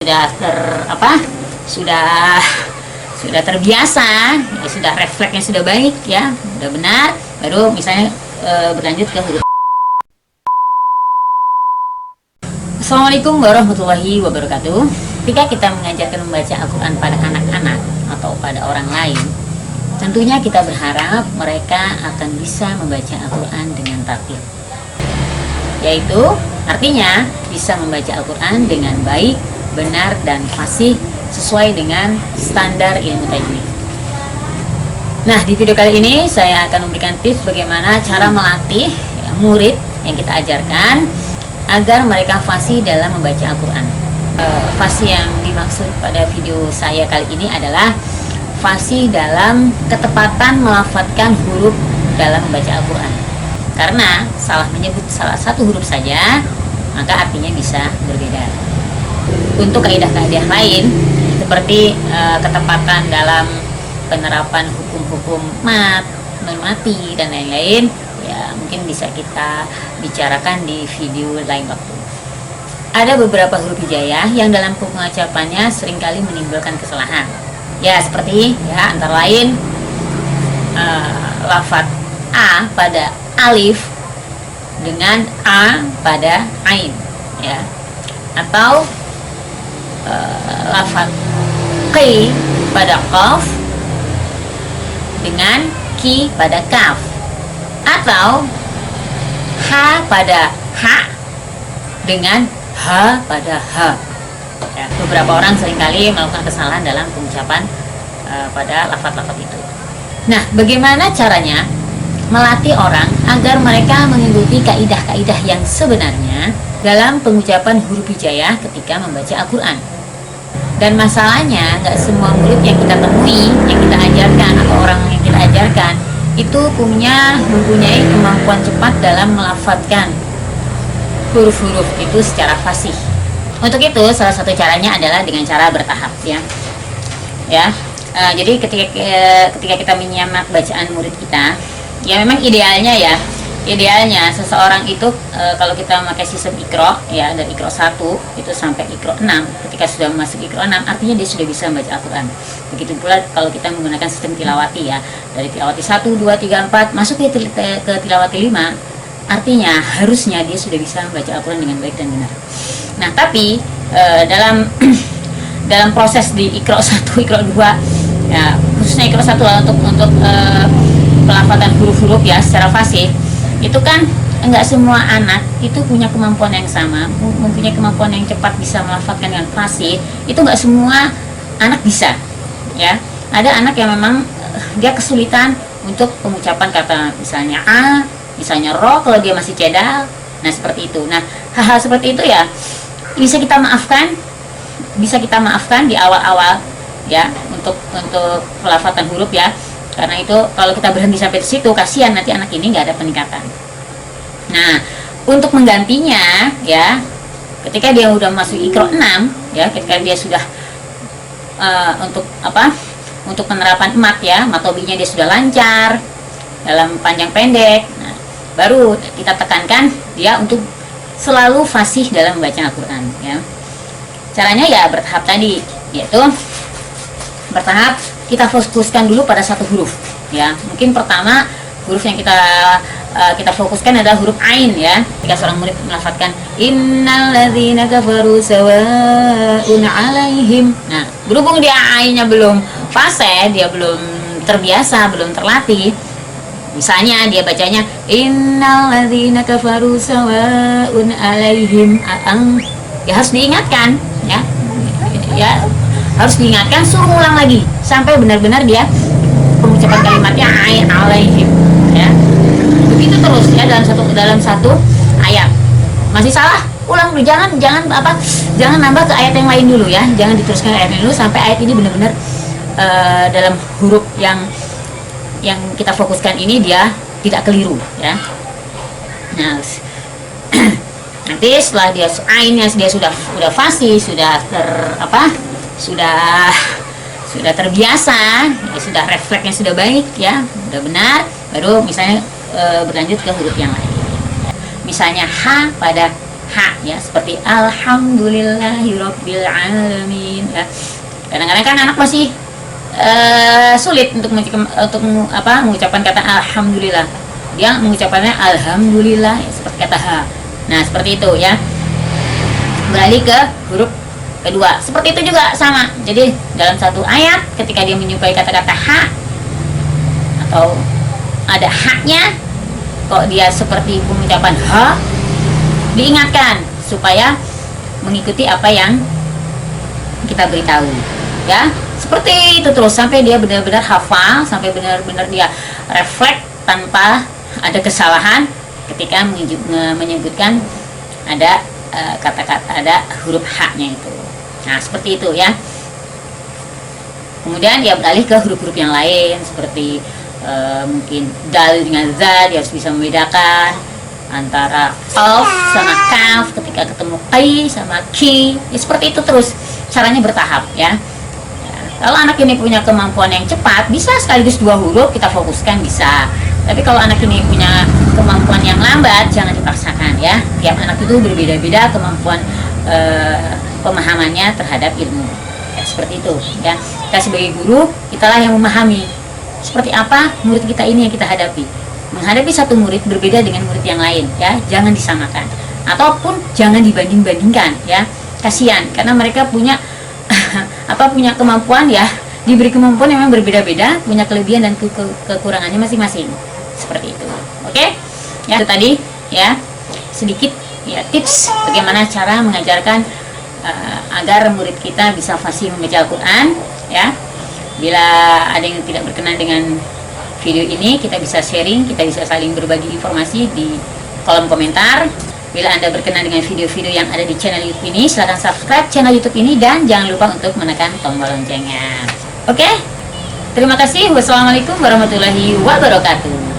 sudah sudah terbiasa ya, sudah refleksnya sudah baik ya, sudah benar, baru misalnya berlanjut ke huruf. Assalamualaikum warahmatullahi wabarakatuh. Ketika kita mengajarkan membaca Al-Quran pada anak-anak atau pada orang lain, tentunya kita berharap mereka akan bisa membaca Al-Quran dengan tartil, yaitu artinya bisa membaca Al-Quran dengan baik, benar, dan fasih sesuai dengan standar ilmu tajwid. Nah, di video kali ini saya akan memberikan tips bagaimana cara melatih ya, murid yang kita ajarkan agar mereka fasih dalam membaca Al-Quran. Fasih yang dimaksud pada video saya kali ini adalah fasih dalam ketepatan melafadzkan huruf dalam membaca Al-Quran. Karena salah menyebut salah satu huruf saja, maka artinya bisa berbeda. Untuk kaidah-kaidah lain seperti ketepatan dalam penerapan hukum-hukum mat, nun mati, dan lain-lain, ya mungkin bisa kita bicarakan di video lain waktu. Ada beberapa huruf hijaiyah yang dalam pengucapannya seringkali menimbulkan kesalahan. Ya seperti ya antara lain lafaz a pada alif dengan a pada ain, ya, atau lafaz qi pada qaf dengan ki pada kaf, atau ha pada ha dengan ha pada ha. Ya, beberapa orang seringkali melakukan kesalahan dalam pengucapan pada lafaz-lafaz itu. Nah, bagaimana caranya melatih orang agar mereka mengikuti kaidah-kaidah yang sebenarnya dalam pengucapan huruf hijaiyah ketika membaca Al-Quran? Dan masalahnya, nggak semua murid yang kita temui, yang kita ajarkan, atau orang yang kita ajarkan itu mempunyai kemampuan cepat dalam melafadzkan huruf-huruf itu secara fasih. Untuk itu, salah satu caranya adalah dengan cara bertahap, ya. Jadi ketika kita menyimak bacaan murid kita, ya memang idealnya seseorang itu kalau kita memakai sistem Iqra, ya, dari Iqra 1 itu sampai Iqra 6, ketika sudah masuk Iqra 6 artinya dia sudah bisa membaca Al-Quran. Begitu pula kalau kita menggunakan sistem tilawati, ya, dari tilawati 1, 2, 3, 4 masuk ke tilawati 5, artinya harusnya dia sudah bisa membaca Al-Quran dengan baik dan benar. Nah, tapi dalam proses di Iqra 1, Iqra 2, ya, khususnya Iqra 1 lah, untuk pelafadzan huruf-huruf ya secara fasih, itu kan enggak semua anak itu punya kemampuan yang sama, mempunyai kemampuan yang cepat bisa melafadzkan dengan fasih. Itu enggak semua anak bisa, ya. Ada anak yang memang dia kesulitan untuk pengucapan kata misalnya a, misalnya ro kalau dia masih cedal. Nah, seperti itu. Nah, hal-hal seperti itu ya bisa kita maafkan di awal-awal, ya, untuk pelafadzan huruf, ya. Karena itu kalau kita berhenti sampai di situ, kasihan nanti anak ini nggak ada peningkatan. Nah, untuk menggantinya, ya, ketika dia udah masuk Iqra 6, ya, ketika dia sudah untuk penerapan mat, ya, matobinya dia sudah lancar dalam panjang pendek. Nah, baru kita tekankan dia untuk selalu fasih dalam membaca Al-Quran, ya. Caranya ya bertahap tadi, yaitu bertahap kita fokuskan dulu pada satu huruf, ya. Mungkin pertama huruf yang kita fokuskan adalah huruf ain, ya. Jika seorang murid melafadzkan innal ladzina kafaru sawaun alaihim, nah berhubung dia ainnya belum fasih, dia belum terbiasa, belum terlatih, misalnya dia bacanya innal ladzina kafaru sawaun alaihim, ya harus diingatkan, ya harus diingatkan, suruh ulang lagi sampai benar-benar dia pengucapan kalimatnya ain alaihim, ya. Begitu terus, ya, dalam satu ayat. Masih salah, ulang dulu, jangan nambah ke ayat yang lain dulu, ya. Jangan diteruskan ayat dulu sampai ayat ini benar-benar dalam huruf yang kita fokuskan ini dia tidak keliru, ya. Nah, nanti setelah dia ainnya dia sudah fasih, sudah terbiasa, ya, sudah refleksnya sudah baik, ya, sudah benar, baru misalnya berlanjut ke huruf yang lain. Misalnya ha pada ha ya, seperti alhamdulillahirabbil alamin ya. Kadang-kadang kan anak masih sulit untuk mengucapkan kata alhamdulillah. Dia mengucapkannya alhamdulillah ya, seperti kata ha. Nah, seperti itu ya. Beralih ke huruf kedua. Seperti itu juga sama. Jadi dalam satu ayat ketika dia menyukai kata-kata ha atau ada haknya, kok dia seperti pengucapan ha, diingatkan supaya mengikuti apa yang kita beritahu ya. Seperti itu terus sampai dia benar-benar hafal, sampai benar-benar dia refleks tanpa ada kesalahan ketika menyebutkan ada kata-kata, ada huruf haknya itu. Nah, seperti itu ya. Kemudian dia beralih ke huruf-huruf yang lain seperti mungkin dal dengan za, dia harus bisa membedakan antara qaf sama kaf ketika ketemu qai sama ki. Ya, seperti itu terus, caranya bertahap ya. Kalau anak ini punya kemampuan yang cepat, bisa sekaligus 2 huruf kita fokuskan, bisa. Tapi kalau anak ini punya kemampuan yang lambat, jangan dipaksakan ya. Tiap anak itu berbeda-beda kemampuan pemahamannya terhadap ilmu ya, seperti itu ya. Kita sebagai guru, kitalah yang memahami seperti apa murid kita ini yang kita hadapi. Menghadapi satu murid berbeda dengan murid yang lain ya, jangan disamakan ataupun jangan dibanding-bandingkan ya. Kasihan karena mereka punya punya kemampuan ya, diberi kemampuan yang memang berbeda-beda, punya kelebihan dan kekurangannya masing-masing. Seperti itu. Oke? Ya, itu tadi ya sedikit ya tips bagaimana cara mengajarkan agar murid kita bisa fasih membaca Al-Qur'an ya. Bila ada yang tidak berkenan dengan video ini, kita bisa sharing, kita bisa saling berbagi informasi di kolom komentar. Bila Anda berkenan dengan video-video yang ada di channel YouTube ini, silahkan subscribe channel YouTube ini dan jangan lupa untuk menekan tombol loncengnya. Oke? Terima kasih. Wassalamualaikum warahmatullahi wabarakatuh.